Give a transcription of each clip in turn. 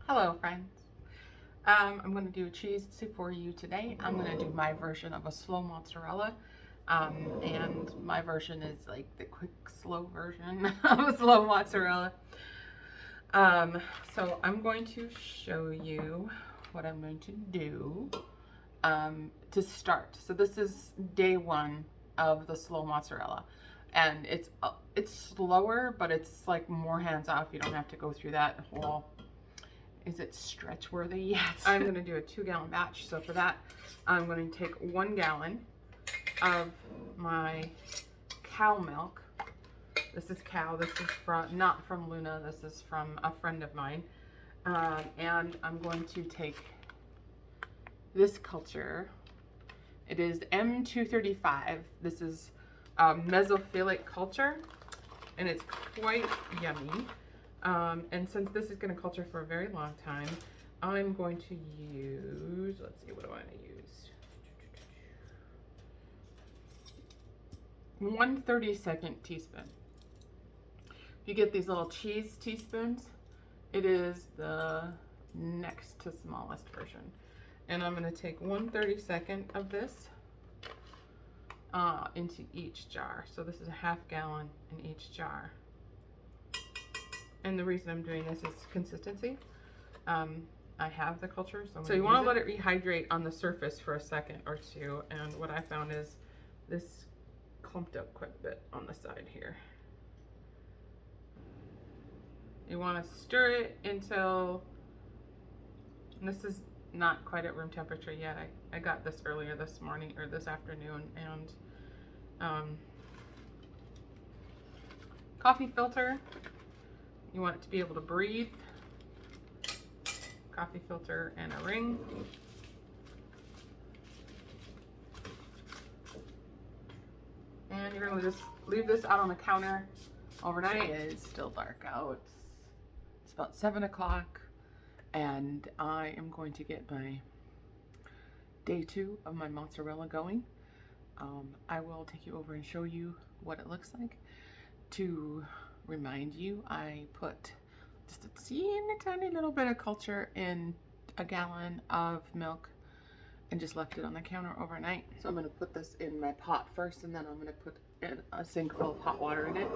Hello friends. I'm going to do a cheese for you today. I'm going to do my version of a slow mozzarella. And my version is like the quick, slow version of a slow mozzarella. So I'm going to show you what I'm going to do to start. So this is day one of the slow mozzarella. And it's slower, but it's like more hands off. You don't have to go through that whole is it stretch worthy yet? I'm going to do a 2-gallon batch. So for that, I'm going to take 1 gallon of my cow milk. This is cow. This is not from Luna. This is from a friend of mine. And I'm going to take this culture. It is M235. This is mesophilic culture, and it's quite yummy. And since this is going to culture for a very long time, I'm going to use, let's see, what do I want to use? 1/32 teaspoon. If you get these little cheese teaspoons, it is the next to smallest version. And I'm going to take 1/32 of this into each jar. So this is a 1/2 gallon in each jar. And the reason I'm doing this is consistency. I have the culture, so you want to let it rehydrate on the surface for a second or two. And what I found is this clumped up quite a bit on the side here. You want to stir it until, and this is not quite at room temperature yet. I got this earlier this morning or this afternoon, and coffee filter. You want it to be able to breathe. Coffee filter and a ring. And you're going to just leave this out on the counter overnight. It is still dark out. It's about 7 o'clock, and I am going to get my day 2 of my mozzarella going. I will take you over and show you what it looks like. To remind you, I put just a teeny tiny little bit of culture in a gallon of milk and just left it on the counter overnight. So I'm going to put this in my pot first, and then I'm going to put in a sink full of hot water in it.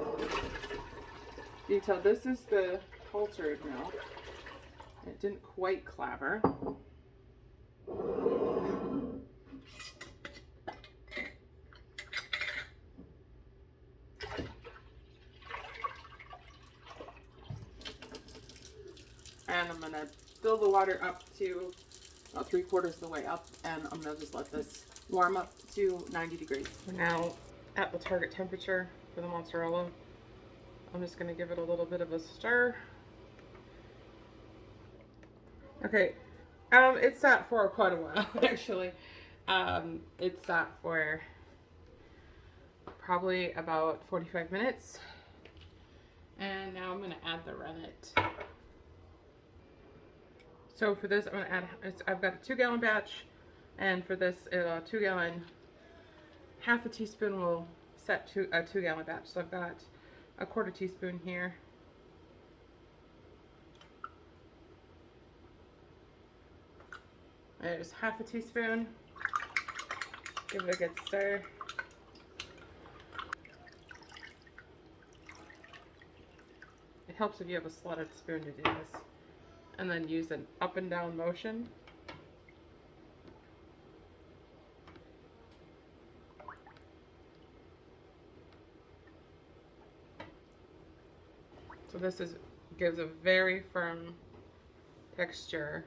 You can tell this is the cultured milk. It didn't quite clabber. And I'm gonna fill the water up to about 3/4 of the way up, and I'm gonna just let this warm up to 90 degrees. We're now at the target temperature for the mozzarella. I'm just gonna give it a little bit of a stir. Okay, it sat for quite a while actually. It sat for probably about 45 minutes. And now I'm gonna add the rennet. So for this, I'm going to add, I've got a 2-gallon batch, and for this 2-gallon, 1/2 teaspoon will set to a 2-gallon batch. So I've got a 1/4 teaspoon here. There's 1/2 teaspoon. Give it a good stir. It helps if you have a slotted spoon to do this. And then use an up and down motion. So this gives a very firm texture,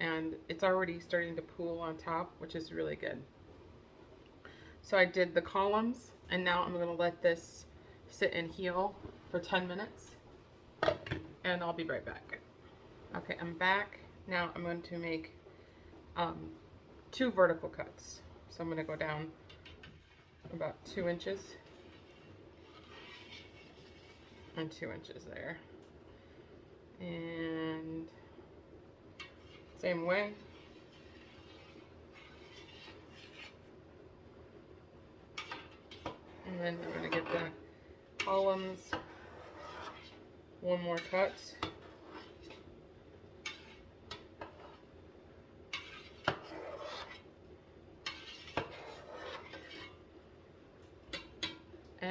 and it's already starting to pool on top, which is really good. So I did the columns, and now I'm going to let this sit and heal for 10 minutes, and I'll be right back. Okay, I'm back. Now I'm going to make 2 vertical cuts. So I'm going to go down about 2 inches and 2 inches there. And same way. And then I'm going to give the columns 1 more cut.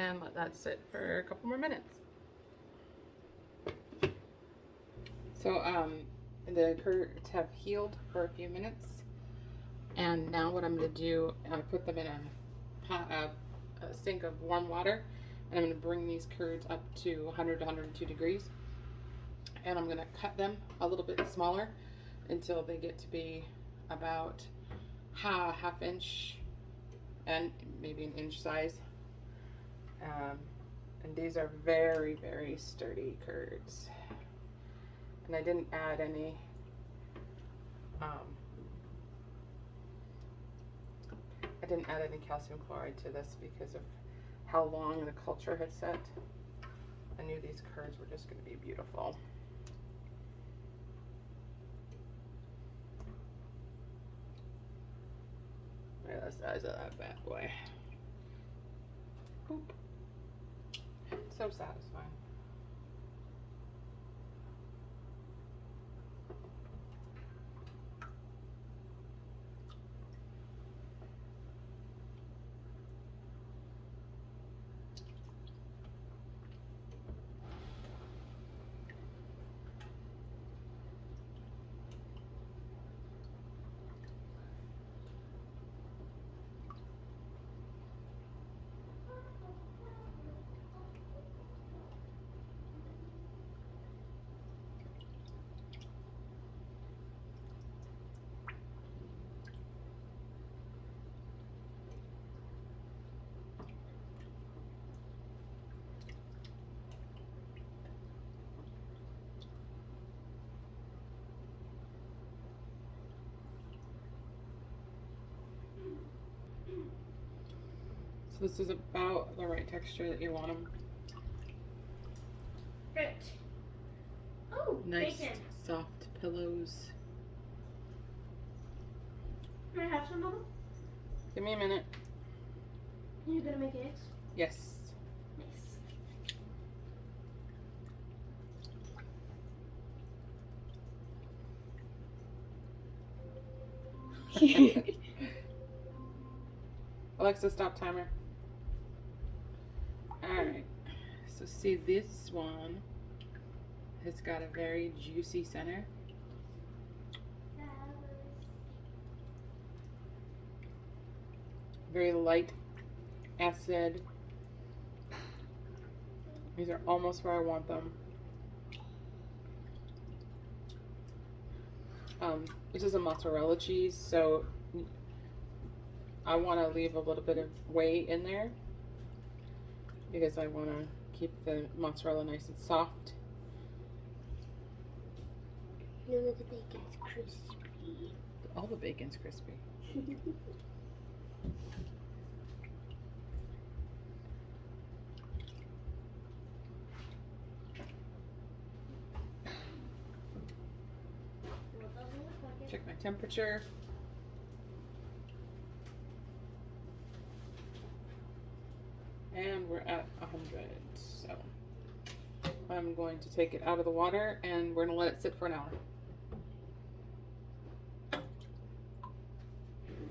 and let that sit for a couple more minutes. So the curds have healed for a few minutes, and now what I'm going to do, I put them in a sink of warm water, and I'm going to bring these curds up to 100 to 102 degrees, and I'm going to cut them a little bit smaller until they get to be about half inch and maybe an inch size. And these are very, very sturdy curds. And I didn't add any calcium chloride to this because of how long the culture had set. I knew these curds were just going to be beautiful. Look at the size of that bad boy. Boop. So satisfying. So this is about the right texture that you want them. Rich. Oh, Nice, bacon. soft pillows. Can I have some, Mama? Give me a minute. You gonna make eggs? Yes. Nice. Alexa, stop timer. Alright, so see, this one has got a very juicy center. Very light acid. These are almost where I want them. This is a mozzarella cheese, so I want to leave a little bit of whey in there because I want to keep the mozzarella nice and soft. None of the bacon's crispy. All the bacon's crispy. Check my temperature. And we're at 100. So I'm going to take it out of the water and we're going to let it sit for an hour.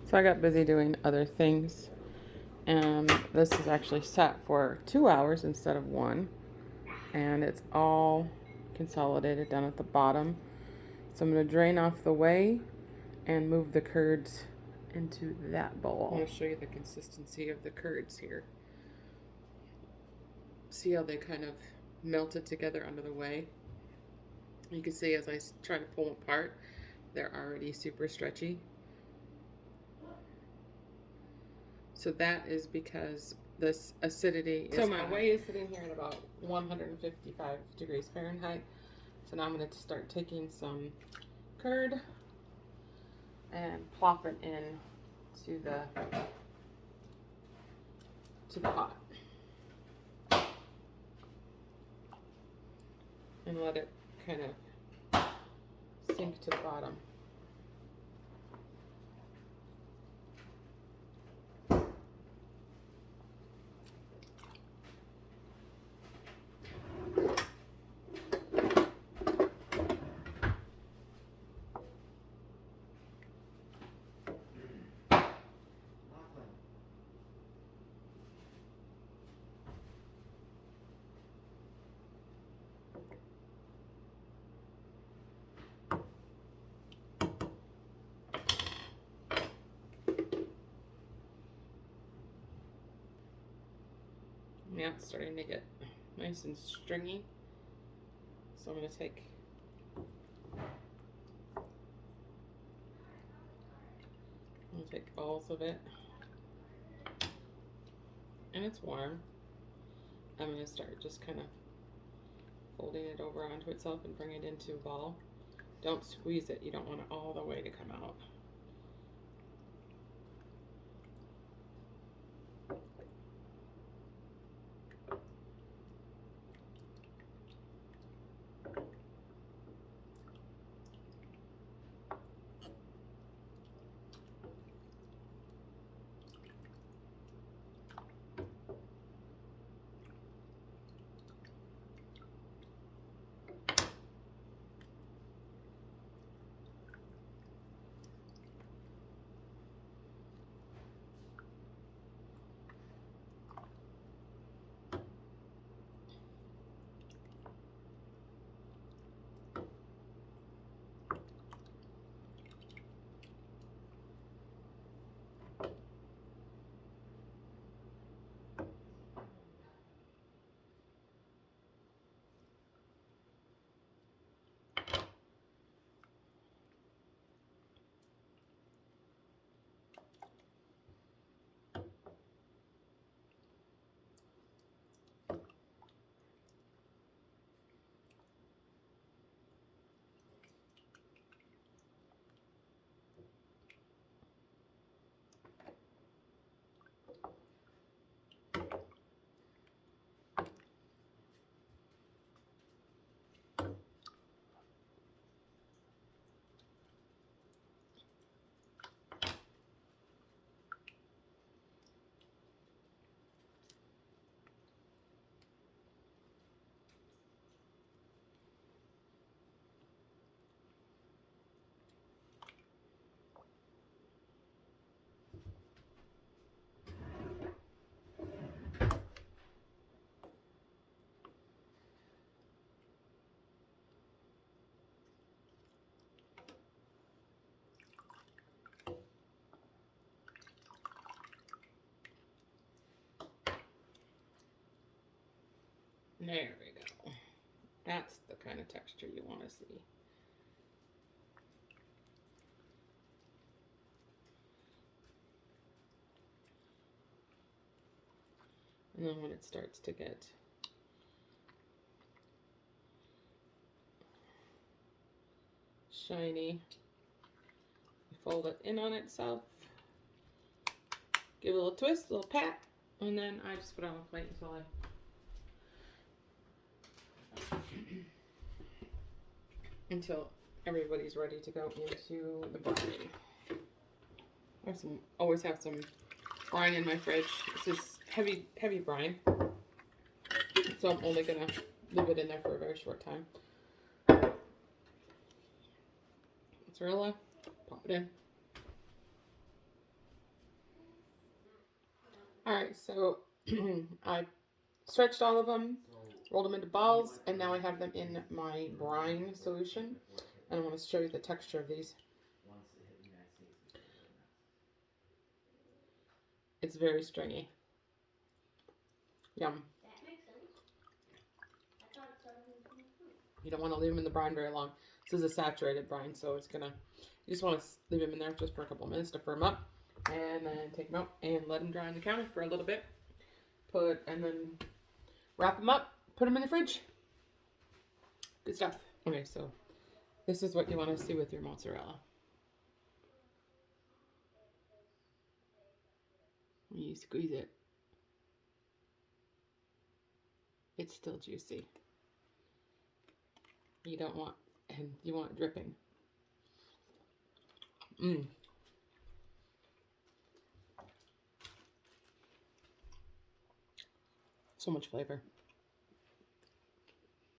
So I got busy doing other things. And this is actually sat for 2 hours instead of 1. And it's all consolidated down at the bottom. So I'm going to drain off the whey and move the curds into that bowl. I'm going to show you the consistency of the curds here. See how they kind of melted together under the whey? You can see as I try to pull them apart, they're already super stretchy. So that is because this acidity is. So my whey is sitting here at about 155 degrees Fahrenheit. So now I'm going to start taking some curd and plop it in to the pot. And let it kind of sink to the bottom. Yeah, it's starting to get nice and stringy. So I'm going to take balls of it. And it's warm. I'm going to start just kind of folding it over onto itself and bring it into a ball. Don't squeeze it. You don't want it all the way to come out. There we go. That's the kind of texture you want to see. And then when it starts to get shiny, you fold it in on itself, give it a little twist, a little pat, and then I just put it on a plate until until everybody's ready to go into the brining. Always have some brine in my fridge. This is heavy brine, so I'm only gonna leave it in there for a very short time. Mozzarella, pop it in. All right, so I stretched all of them, rolled them into balls, and now I have them in my brine solution. And I want to show you the texture of these. It's very stringy. Yum. That makes sense. I thought it started from the fruit. You don't want to leave them in the brine very long. This is a saturated brine, so it's gonna. You just want to leave them in there just for a couple minutes to firm up, and then take them out and let them dry on the counter for a little bit. And then wrap them up, put them in the fridge. Good stuff. Okay, so this is what you want to see with your mozzarella. When you squeeze it, it's still juicy. You don't want, and you want it dripping. So much flavor.